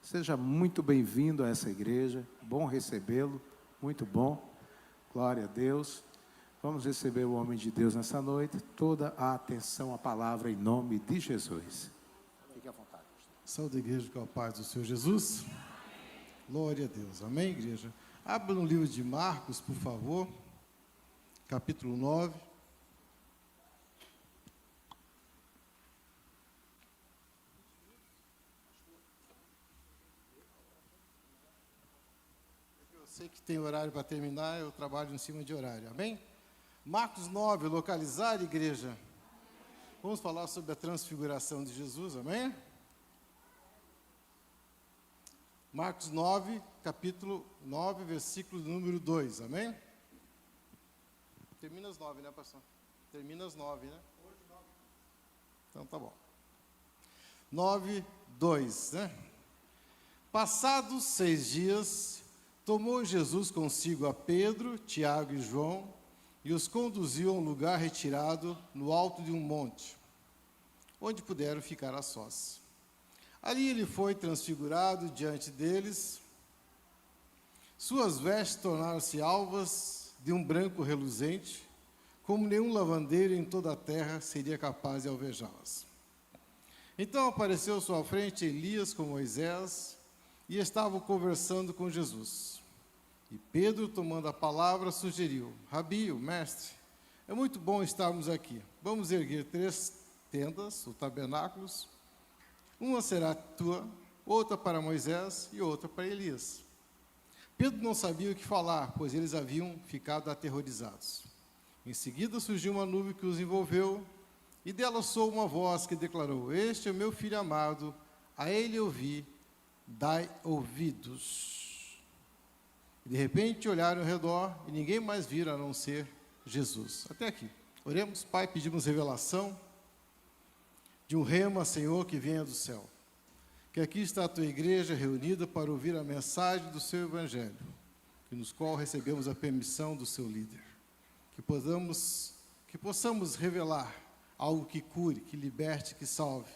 Seja muito bem-vindo a essa igreja, bom recebê-lo, muito bom, glória a Deus. Vamos receber o homem de Deus nessa noite, toda a atenção à palavra em nome de Jesus. Fique à vontade. Saúde a igreja com a paz do Senhor Jesus. Glória a Deus, amém, igreja? Abra no livro de Marcos, por favor, capítulo 9. Eu sei que tem horário para terminar, eu trabalho em cima de horário, amém? Marcos 9, localizar, igreja. Vamos falar sobre a transfiguração de Jesus, amém? Marcos 9, capítulo 9, versículo número 2, amém? Termina as 9, né, pastor? Termina as 9, né? Então tá bom. 9, 2, né? Passados 6 dias, tomou Jesus consigo a Pedro, Tiago e João, e os conduziu a um lugar retirado no alto de um monte, onde puderam ficar a sós. Ali ele foi transfigurado diante deles, suas vestes tornaram-se alvas de um branco reluzente, como nenhum lavandeiro em toda a terra seria capaz de alvejá-las. Então apareceu à sua frente Elias com Moisés, e estavam conversando com Jesus. E Pedro, tomando a palavra, sugeriu: Rabi, o mestre, é muito bom estarmos aqui. Vamos erguer 3 tendas, ou tabernáculos. Uma será tua, outra para Moisés e outra para Elias. Pedro não sabia o que falar, pois eles haviam ficado aterrorizados. Em seguida surgiu uma nuvem que os envolveu, e dela soou uma voz que declarou: Este é o meu filho amado, a ele ouvi, dai ouvidos. De repente olharam ao redor e ninguém mais viram a não ser Jesus. Até aqui. Oremos, Pai, pedimos revelação de um rema, Senhor, que venha do céu. Que aqui está a tua igreja reunida para ouvir a mensagem do seu evangelho, nos qual recebemos a permissão do seu líder. Que possamos revelar algo que cure, que liberte, que salve,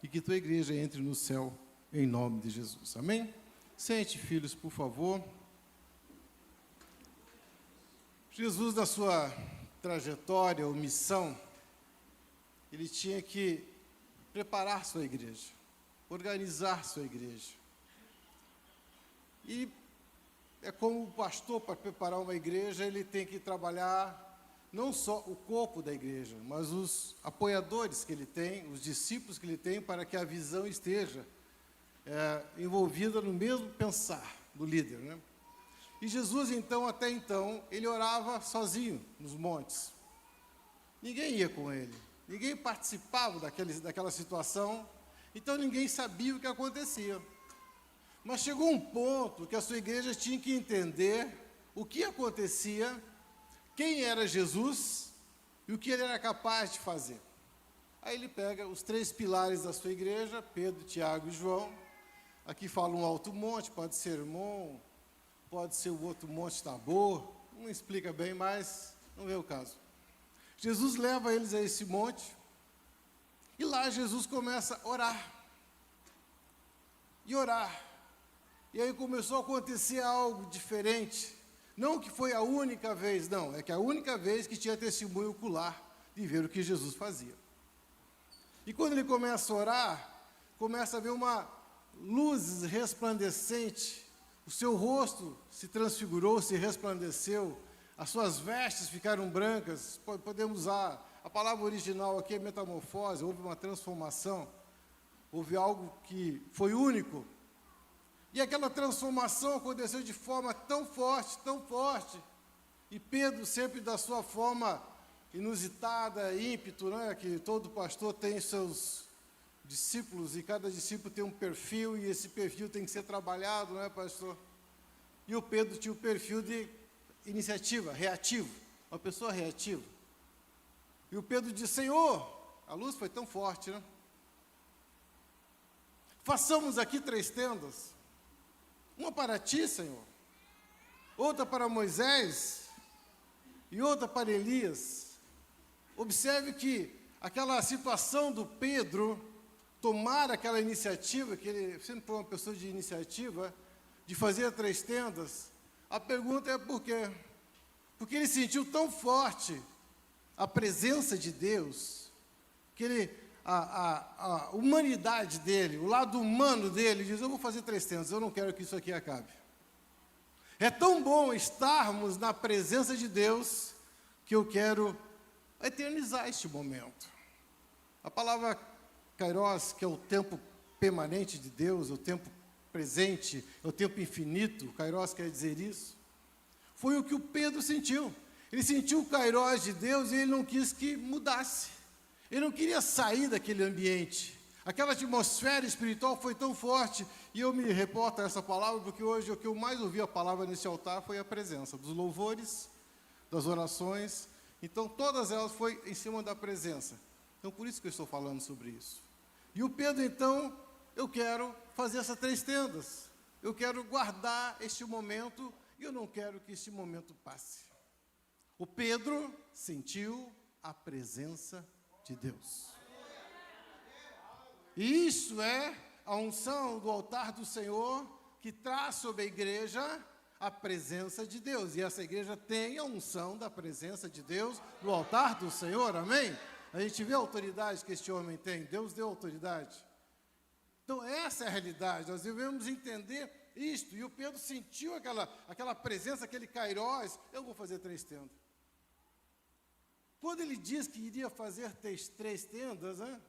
e que tua igreja entre no céu, em nome de Jesus. Amém? Sente, filhos, por favor. Jesus, na sua trajetória ou missão, ele tinha que preparar sua igreja, organizar sua igreja. E é como o pastor, para preparar uma igreja, ele tem que trabalhar não só o corpo da igreja, mas os apoiadores que ele tem, os discípulos que ele tem, para que a visão esteja envolvida no mesmo pensar do líder, né? E Jesus, então, até então, ele orava sozinho nos montes. Ninguém ia com ele, ninguém participava daquela situação, então ninguém sabia o que acontecia. Mas chegou um ponto que a sua igreja tinha que entender o que acontecia, quem era Jesus e o que ele era capaz de fazer. Aí ele pega os 3 pilares da sua igreja, Pedro, Tiago e João. Aqui fala um alto monte, pode ser Hermon, pode ser o outro monte Tabor, não explica bem, mas não é o caso. Jesus leva eles a esse monte, e lá Jesus começa a orar. E orar. E aí começou a acontecer algo diferente. Não que foi a única vez, não, é que a única vez que tinha testemunho ocular de ver o que Jesus fazia. E quando ele começa a orar, começa a ver uma luz resplandecente, o seu rosto se transfigurou, se resplandeceu, as suas vestes ficaram brancas. Podemos usar a palavra original aqui, é metamorfose, houve uma transformação, houve algo que foi único. E aquela transformação aconteceu de forma tão forte, e Pedro sempre da sua forma inusitada, ímpeto, né? Que todo pastor tem seus discípulos, e cada discípulo tem um perfil, e esse perfil tem que ser trabalhado, não é, pastor? E o Pedro tinha o perfil de iniciativa, reativo, uma pessoa reativa. E o Pedro disse: Senhor, a luz foi tão forte, né? Façamos aqui 3 tendas, uma para ti, Senhor, outra para Moisés e outra para Elias. Observe que aquela situação do Pedro tomar aquela iniciativa, que ele sempre foi uma pessoa de iniciativa, de fazer 3 tendas, a pergunta é por quê? Porque ele sentiu tão forte a presença de Deus, que a humanidade dele, o lado humano dele, diz, eu vou fazer 3 tendas, eu não quero que isso aqui acabe. É tão bom estarmos na presença de Deus, que eu quero eternizar este momento. A palavra Kairos, que é o tempo permanente de Deus, é o tempo presente, é o tempo infinito, Kairos quer dizer isso, foi o que o Pedro sentiu. Ele sentiu o Kairos de Deus e ele não quis que mudasse. Ele não queria sair daquele ambiente. Aquela atmosfera espiritual foi tão forte, e eu me reporto a essa palavra, porque hoje o que eu mais ouvi a palavra nesse altar foi a presença dos louvores, das orações. Então, todas elas foi em cima da presença. Então, por isso que eu estou falando sobre isso. E o Pedro, então, eu quero fazer essas 3 tendas. Eu quero guardar este momento, e eu não quero que este momento passe. O Pedro sentiu a presença de Deus. E isso é a unção do altar do Senhor, que traz sobre a igreja a presença de Deus. E essa igreja tem a unção da presença de Deus no altar do Senhor, amém? A gente vê a autoridade que este homem tem, Deus deu autoridade. Então, essa é a realidade, nós devemos entender isto. E o Pedro sentiu aquela presença, aquele Kairos, eu vou fazer 3 tendas. Quando ele diz que iria fazer 3 tendas, né?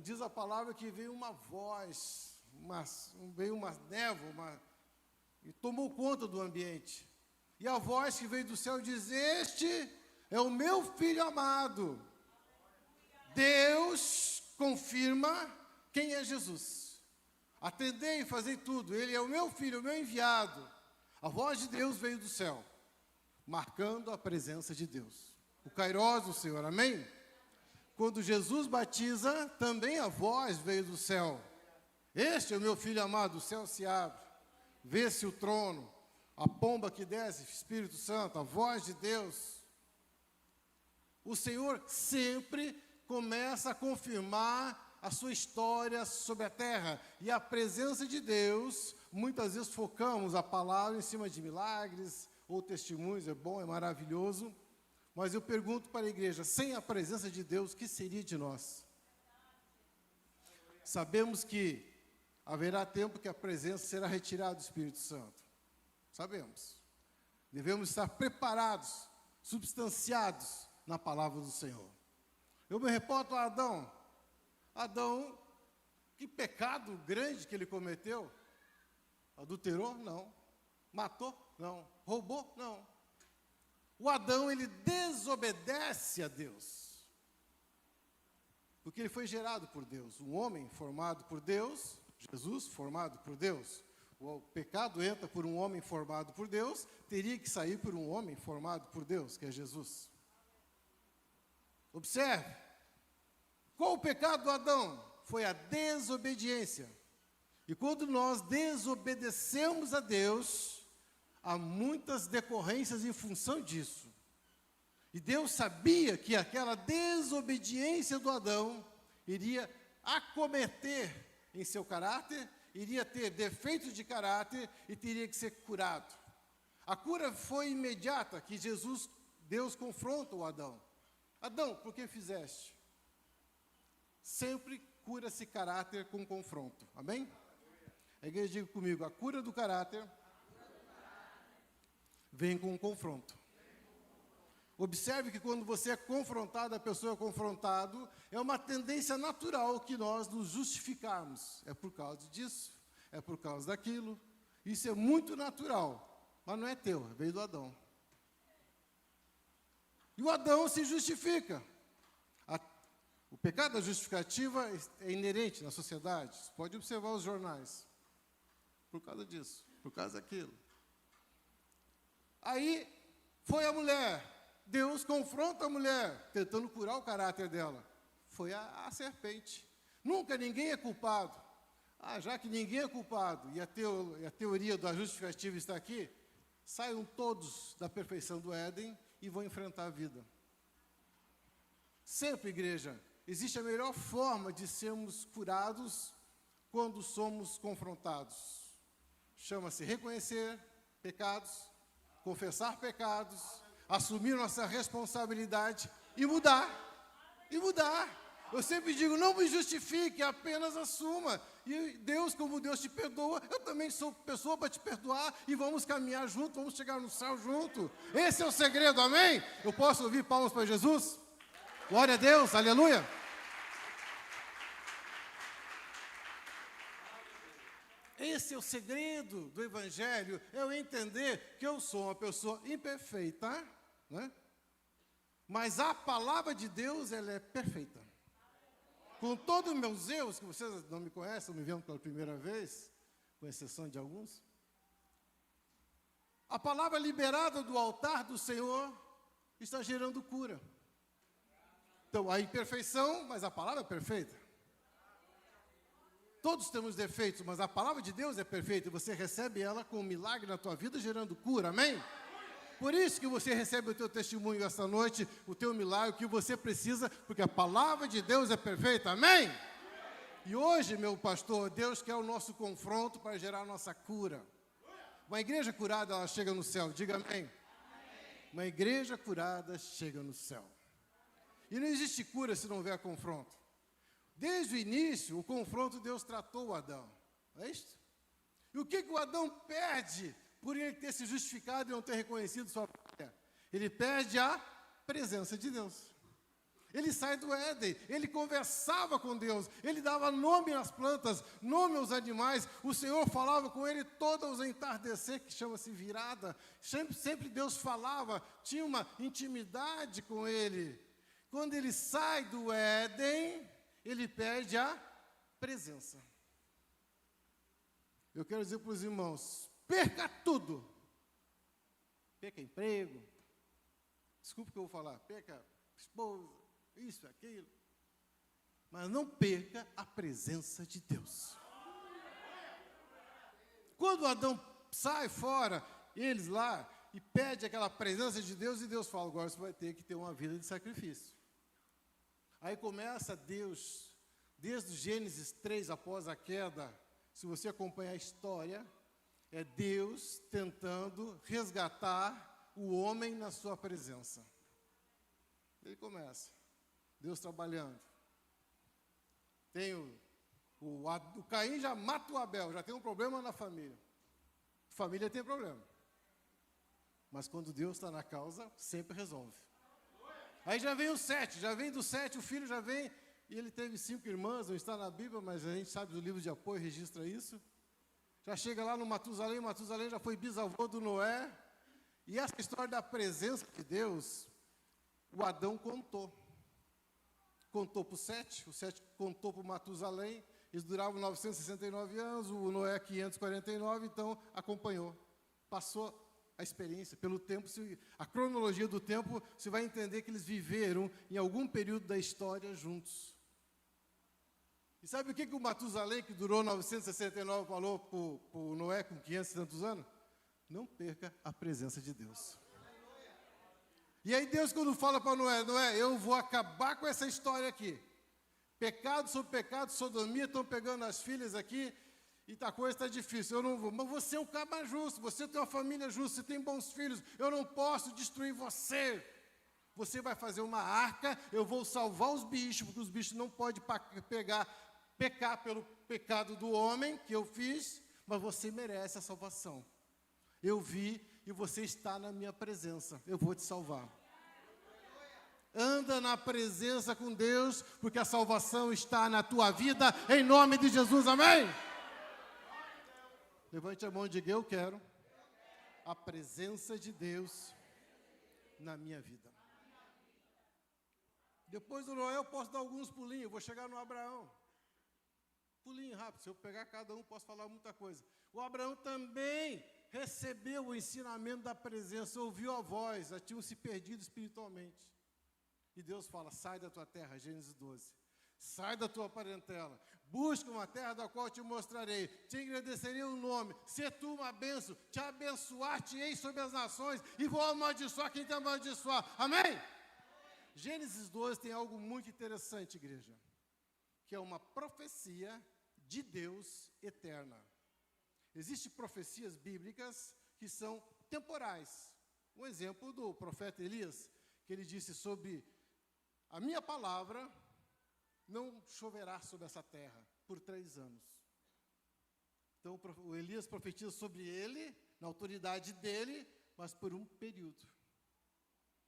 Diz a palavra que veio uma voz, veio uma névoa, e tomou conta do ambiente. E a voz que veio do céu diz, este é o meu Filho amado. Deus confirma quem é Jesus. Atendei e fazei tudo, ele é o meu Filho, o meu enviado. A voz de Deus veio do céu, marcando a presença de Deus. O Kairos do Senhor, amém? Quando Jesus batiza, também a voz veio do céu. Este é o meu Filho amado, o céu se abre, vê-se o trono, a pomba que desce, Espírito Santo, a voz de Deus. O Senhor sempre começa a confirmar a sua história sobre a terra. E a presença de Deus, muitas vezes focamos a palavra em cima de milagres ou testemunhos, é bom, é maravilhoso. Mas eu pergunto para a igreja, sem a presença de Deus, o que seria de nós? Sabemos que haverá tempo que a presença será retirada do Espírito Santo. Sabemos. Devemos estar preparados, substanciados na palavra do Senhor. Eu me reporto a Adão. Adão, que pecado grande que ele cometeu. Adulterou? Não. Matou? Não. Roubou? Não. O Adão, ele desobedece a Deus, porque ele foi gerado por Deus, um homem formado por Deus, Jesus formado por Deus. O pecado entra por um homem formado por Deus, teria que sair por um homem formado por Deus, que é Jesus. Observe, qual o pecado do Adão? Foi a desobediência. E quando nós desobedecemos a Deus, há muitas decorrências em função disso. E Deus sabia que aquela desobediência do Adão iria acometer em seu caráter, iria ter defeitos de caráter e teria que ser curado. A cura foi imediata, que Deus confronta o Adão. Adão, por que fizeste? Sempre cura-se caráter com confronto. Amém? A igreja diga comigo, a cura do caráter vem com um confronto. Observe que quando você é confrontado, a pessoa é confrontado, é uma tendência natural que nós nos justificarmos. É por causa disso, é por causa daquilo. Isso é muito natural, mas não é teu, veio do Adão. E o Adão se justifica. O pecado da justificativa é inerente na sociedade. Você pode observar os jornais. Por causa disso, por causa daquilo. Aí foi a mulher. Deus confronta a mulher, tentando curar o caráter dela. Foi a serpente. Nunca ninguém é culpado. Já que ninguém é culpado, e a teoria da justificativa está aqui, saiam todos da perfeição do Éden e vão enfrentar a vida. Sempre, igreja, existe a melhor forma de sermos curados quando somos confrontados. Chama-se reconhecer pecados, confessar pecados, assumir nossa responsabilidade e mudar. E mudar. Eu sempre digo, não me justifique, apenas assuma. E Deus, como Deus te perdoa, eu também sou pessoa para te perdoar e vamos caminhar junto, vamos chegar no céu junto. Esse é o segredo, amém? Eu posso ouvir palmas para Jesus? Glória a Deus, aleluia. Esse é o segredo do Evangelho, é eu entender que eu sou uma pessoa imperfeita, né? Mas a palavra de Deus, ela é perfeita. Com todos os meus erros, que vocês não me conhecem, estão me vendo pela primeira vez, com exceção de alguns, a palavra liberada do altar do Senhor está gerando cura. Então, a imperfeição, mas a palavra é perfeita. Todos temos defeitos, mas a palavra de Deus é perfeita, e você recebe ela com um milagre na tua vida, gerando cura, amém? Por isso que você recebe o teu testemunho esta noite, o teu milagre, o que você precisa, porque a palavra de Deus é perfeita, amém? E hoje, meu pastor, Deus quer o nosso confronto para gerar a nossa cura. Uma igreja curada, ela chega no céu, diga amém. Uma igreja curada chega no céu. E não existe cura se não houver confronto. Desde o início, o confronto Deus tratou o Adão, não é isso? E o que o Adão perde por ele ter se justificado e não ter reconhecido sua falha? Ele perde a presença de Deus. Ele sai do Éden, ele conversava com Deus, ele dava nome às plantas, nome aos animais, o Senhor falava com ele todos os entardecer, que chama-se virada, sempre Deus falava, tinha uma intimidade com ele. Quando ele sai do Éden, ele perde a presença. Eu quero dizer para os irmãos, perca tudo. Perca emprego, desculpa o que eu vou falar, perca esposa, isso, aquilo. Mas não perca a presença de Deus. Quando Adão sai fora, eles lá, e pede aquela presença de Deus, e Deus fala, agora você vai ter que ter uma vida de sacrifício. Aí começa Deus, desde o Gênesis 3, após a queda, se você acompanhar a história, é Deus tentando resgatar o homem na sua presença. Ele começa, Deus trabalhando. Tem o Caim já mata o Abel, já tem um problema na família. Família tem problema. Mas quando Deus está na causa, sempre resolve. Aí já vem o 7, já vem do 7, o filho já vem, e ele teve 5 irmãs, não está na Bíblia, mas a gente sabe do livro de apoio, registra isso. Já chega lá no Matusalém já foi bisavô do Noé, e essa história da presença de Deus, o Adão contou. Contou para o 7 contou para o Matusalém, eles duravam 969 anos, o Noé 549, então acompanhou, passou a experiência, pelo tempo, a cronologia do tempo, você vai entender que eles viveram em algum período da história juntos. E sabe o que o Matusalém, que durou 969, falou para o Noé com 500 e tantos anos? Não perca a presença de Deus. E aí Deus, quando fala para Noé, eu vou acabar com essa história aqui. Pecado sobre pecado, sodomia, estão pegando as filhas aqui, e a coisa está difícil, eu não vou. Mas você é um cara justo, você tem uma família justa, você tem bons filhos, eu não posso destruir você. Você vai fazer uma arca, eu vou salvar os bichos, porque os bichos não podem pecar pelo pecado do homem, que eu fiz, mas você merece a salvação. Eu vi e você está na minha presença, eu vou te salvar. Anda na presença com Deus, porque a salvação está na tua vida, em nome de Jesus, amém? Levante a mão e diga, eu quero a presença de Deus na minha vida. Depois do Noé eu posso dar alguns pulinhos, eu vou chegar no Abraão. Pulinho rápido, se eu pegar cada um posso falar muita coisa. O Abraão também recebeu o ensinamento da presença, ouviu a voz, já tinham se perdido espiritualmente. E Deus fala, sai da tua terra, Gênesis 12. Sai da tua parentela, busca uma terra da qual te mostrarei, te engrandecerei o nome, ser tu uma bênção, te abençoar-te-ei sobre as nações, e vou amaldiçoar quem te amaldiçoar, amém? Gênesis 12 tem algo muito interessante, igreja, que é uma profecia de Deus eterna. Existem profecias bíblicas que são temporais. Um exemplo do profeta Elias, que ele disse sobre a minha palavra não choverá sobre essa terra por 3 anos. Então o Elias profetiza sobre ele, na autoridade dele, mas por um período.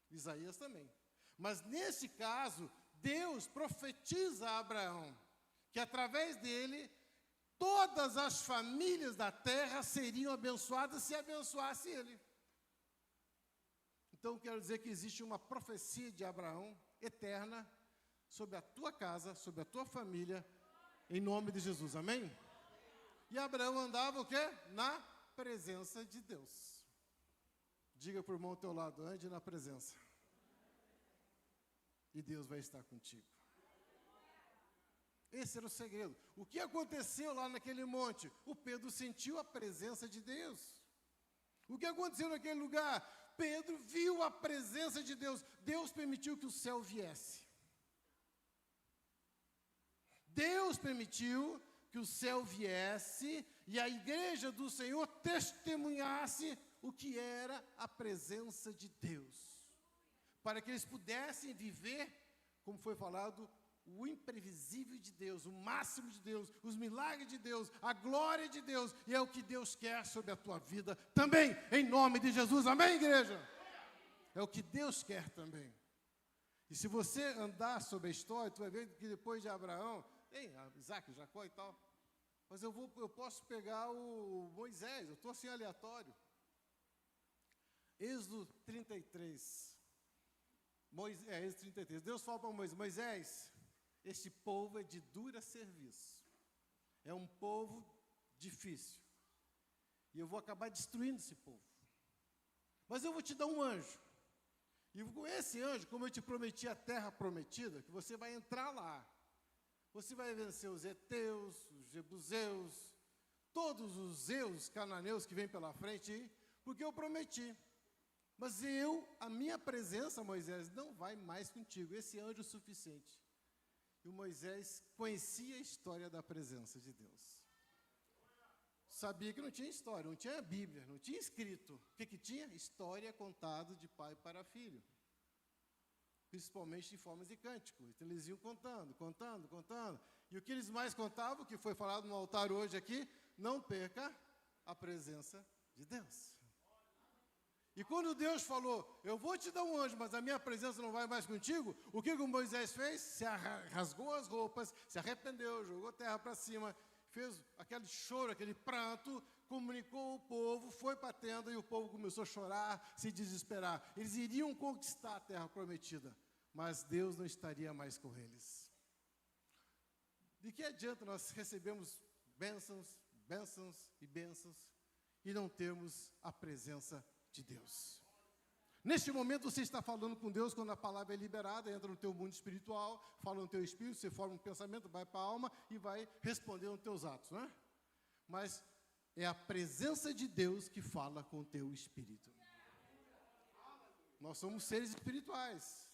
Isaías também. Mas nesse caso, Deus profetiza a Abraão que através dele todas as famílias da terra seriam abençoadas se abençoasse ele. Então quero dizer que existe uma profecia de Abraão eterna sobre a tua casa, sobre a tua família, em nome de Jesus. Amém? E Abraão andava o quê? Na presença de Deus. Diga para o irmão ao teu lado, ande na presença. E Deus vai estar contigo. Esse era o segredo. O que aconteceu lá naquele monte? O Pedro sentiu a presença de Deus. O que aconteceu naquele lugar? Pedro viu a presença de Deus. Deus permitiu que o céu viesse. Deus permitiu que o céu viesse e a igreja do Senhor testemunhasse o que era a presença de Deus. Para que eles pudessem viver, como foi falado, o imprevisível de Deus, o máximo de Deus, os milagres de Deus, a glória de Deus, e é o que Deus quer sobre a tua vida também, em nome de Jesus, amém, igreja? É o que Deus quer também. E se você andar sobre a história, tu vai ver que depois de Abraão, tem Isaac, Jacó e tal, mas eu posso pegar o Moisés, eu estou assim aleatório. Êxodo 33, Êxodo 33, Deus fala para Moisés, Moisés, este povo é de dura serviço, é um povo difícil, e eu vou acabar destruindo esse povo, mas eu vou te dar um anjo, e com esse anjo, como eu te prometi a terra prometida, que você vai entrar lá, você vai vencer os heteus, os jebuseus, todos os zeus, cananeus que vêm pela frente, porque eu prometi, mas a minha presença, Moisés, não vai mais contigo, esse anjo é o suficiente. E o Moisés conhecia a história da presença de Deus. Sabia que não tinha história, não tinha Bíblia, não tinha escrito. O que tinha? História contada de pai para filho. Principalmente em formas de cântico. Então eles iam contando. E o que eles mais contavam, que foi falado no altar hoje aqui, não perca a presença de Deus. E quando Deus falou, eu vou te dar um anjo, mas a minha presença não vai mais contigo, o que o Moisés fez? Se rasgou as roupas, se arrependeu, jogou terra para cima, fez aquele choro, aquele pranto, comunicou o povo, foi para a tenda e o povo começou a chorar, se desesperar. Eles iriam conquistar a terra prometida, mas Deus não estaria mais com eles. De que adianta nós recebemos bênçãos, bênçãos e bênçãos e não termos a presença de Deus? Neste momento você está falando com Deus, quando a palavra é liberada, entra no teu mundo espiritual, fala no teu espírito, você forma um pensamento, vai para a alma e vai responder nos teus atos, não é? Mas é a presença de Deus que fala com o teu espírito. Nós somos seres espirituais.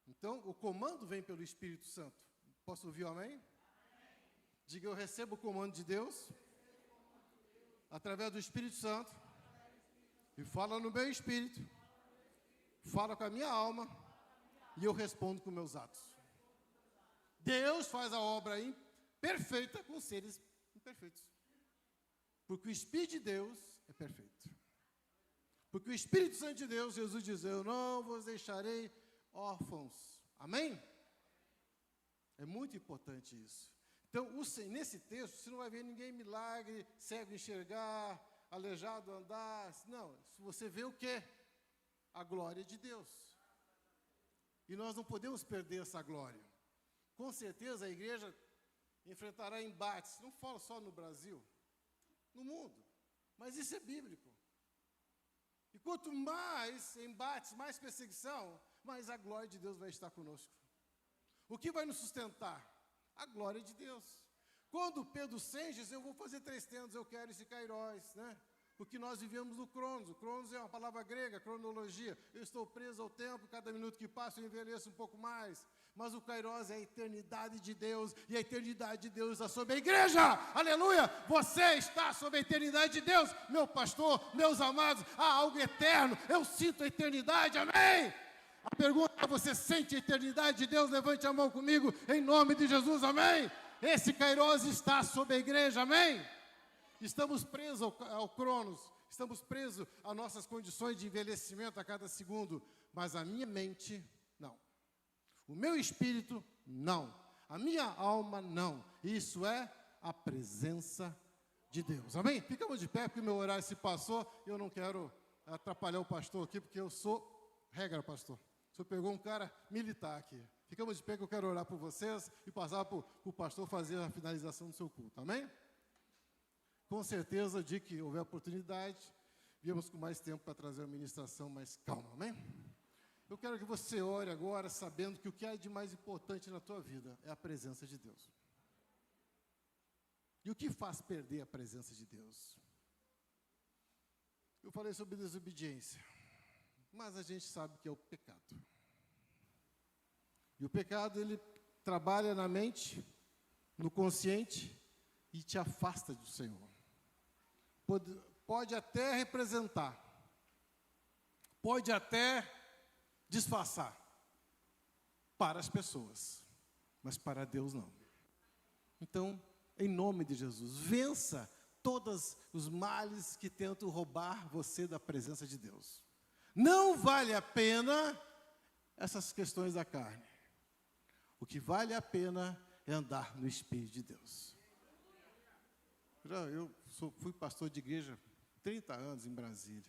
Então, o comando vem pelo Espírito Santo. Posso ouvir um amém? Diga, eu recebo o comando de Deus através do Espírito Santo e fala no meu espírito, fala com a minha alma e eu respondo com meus atos. Deus faz a obra perfeita com seres imperfeitos. Porque o Espírito de Deus é perfeito. Porque o Espírito Santo de Deus, Jesus diz, eu não vos deixarei órfãos. Amém? É muito importante isso. Então, nesse texto, você não vai ver ninguém milagre, cego enxergar, aleijado andar. Não, você vê o quê? A glória de Deus. E nós não podemos perder essa glória. Com certeza a igreja enfrentará embates, não falo só no Brasil, no mundo. Mas isso é bíblico. E quanto mais embates, mais perseguição, mais a glória de Deus vai estar conosco. O que vai nos sustentar? A glória de Deus. Quando Pedro diz, eu vou fazer 3 tendas, eu quero esse Cairós, né? Porque nós vivemos no Cronos. O Cronos é uma palavra grega, cronologia. Eu estou preso ao tempo, cada minuto que passa eu envelheço um pouco mais. Mas o Kairos é a eternidade de Deus, e a eternidade de Deus está sobre a igreja. Aleluia! Você está sobre a eternidade de Deus, meu pastor, meus amados. Há algo eterno. Eu sinto a eternidade, amém? A pergunta é: você sente a eternidade de Deus? Levante a mão comigo, em nome de Jesus, amém? Esse Kairos está sobre a igreja, amém? Estamos presos ao Cronos, estamos presos às nossas condições de envelhecimento a cada segundo, mas a minha mente, não. O meu espírito, não. A minha alma, não. Isso é a presença de Deus, amém? Ficamos de pé, porque meu horário se passou, eu não quero atrapalhar o pastor aqui, porque eu sou regra, pastor. O senhor pegou um cara militar aqui. Ficamos de pé, que eu quero orar por vocês e passar para o pastor fazer a finalização do seu culto, amém? Com certeza, de que houver oportunidade, viemos com mais tempo para trazer a ministração mais calma, amém? Eu quero que você ore agora, sabendo que o que há de mais importante na tua vida é a presença de Deus. E o que faz perder a presença de Deus? Eu falei sobre desobediência, mas a gente sabe que é o pecado. E o pecado, ele trabalha na mente, no consciente, e te afasta do Senhor. Pode até representar, pode até disfarçar para as pessoas, mas para Deus não. Então, em nome de Jesus, vença todos os males que tentam roubar você da presença de Deus. Não vale a pena essas questões da carne. O que vale a pena é andar no Espírito de Deus. Eu fui pastor de igreja 30 anos em Brasília.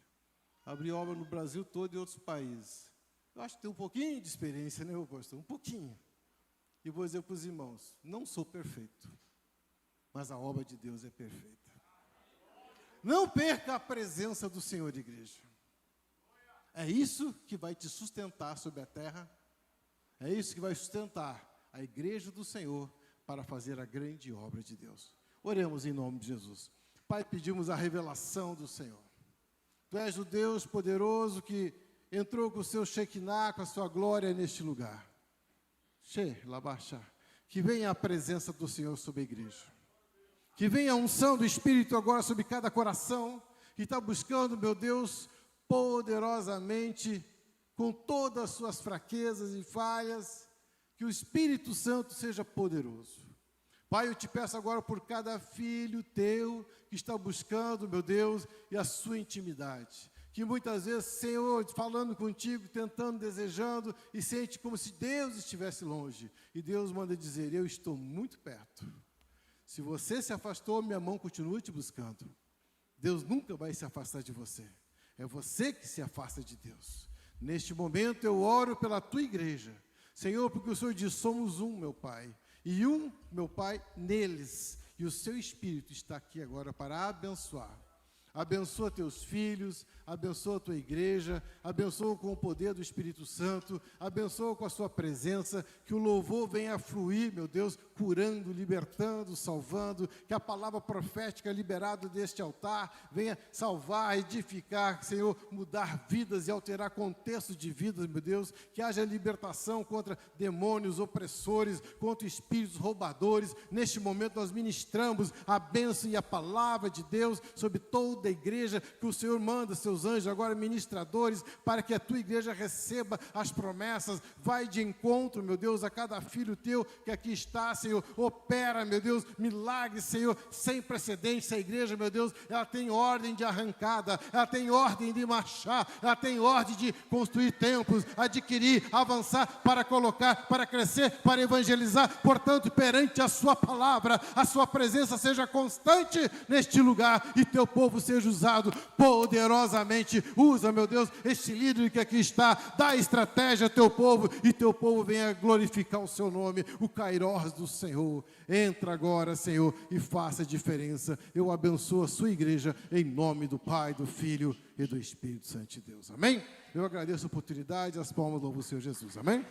Abri obra no Brasil todo e outros países. Eu acho que tem um pouquinho de experiência, né, pastor? Um pouquinho. E vou dizer para os irmãos, não sou perfeito, mas a obra de Deus é perfeita. Não perca a presença do Senhor, igreja. É isso que vai te sustentar sobre a terra. É isso que vai sustentar a igreja do Senhor para fazer a grande obra de Deus. Oremos em nome de Jesus. Pai, pedimos a revelação do Senhor. Tu és o Deus poderoso que entrou com o seu Shekinah, com a sua glória neste lugar. Que venha a presença do Senhor sobre a igreja. Que venha a unção do Espírito agora sobre cada coração que está buscando, meu Deus, poderosamente, com todas as suas fraquezas e falhas, que o Espírito Santo seja poderoso. Pai, eu te peço agora por cada filho teu que está buscando, meu Deus, e a sua intimidade. Que muitas vezes, Senhor, falando contigo, tentando, desejando, e sente como se Deus estivesse longe. E Deus manda dizer, eu estou muito perto. Se você se afastou, minha mão continua te buscando. Deus nunca vai se afastar de você. É você que se afasta de Deus. Neste momento eu oro pela tua igreja. Senhor, porque o Senhor diz, somos um, meu Pai. E um, meu Pai, neles. E o seu Espírito está aqui agora para abençoar. Abençoa teus filhos, abençoa a tua igreja, abençoa com o poder do Espírito Santo, abençoa com a sua presença, que o louvor venha fluir, meu Deus, curando, libertando, salvando, que a palavra profética liberada deste altar venha salvar, edificar, Senhor, mudar vidas e alterar contextos de vidas, meu Deus, que haja libertação contra demônios, opressores, contra espíritos roubadores. Neste momento nós ministramos a bênção e a palavra de Deus sobre toda a igreja, que o Senhor manda seus anjos agora ministradores, para que a tua igreja receba as promessas, vai de encontro, meu Deus, a cada filho teu que aqui está, Senhor, opera, meu Deus, milagres, Senhor, sem precedentes. A igreja, meu Deus, ela tem ordem de arrancada, ela tem ordem de marchar, ela tem ordem de construir templos, adquirir, avançar, para colocar, para crescer, para evangelizar. Portanto, perante a sua palavra, a sua presença seja constante neste lugar, e teu povo seja usado poderosamente. Usa, meu Deus, este líder que aqui está, dá estratégia a teu povo, e teu povo venha glorificar o seu nome, o Kairos do Senhor. Entra agora, Senhor, e faça a diferença. Eu abençoo a sua igreja, em nome do Pai, do Filho e do Espírito Santo de Deus. Amém? Eu agradeço a oportunidade, as palmas louvam o Senhor Jesus. Amém?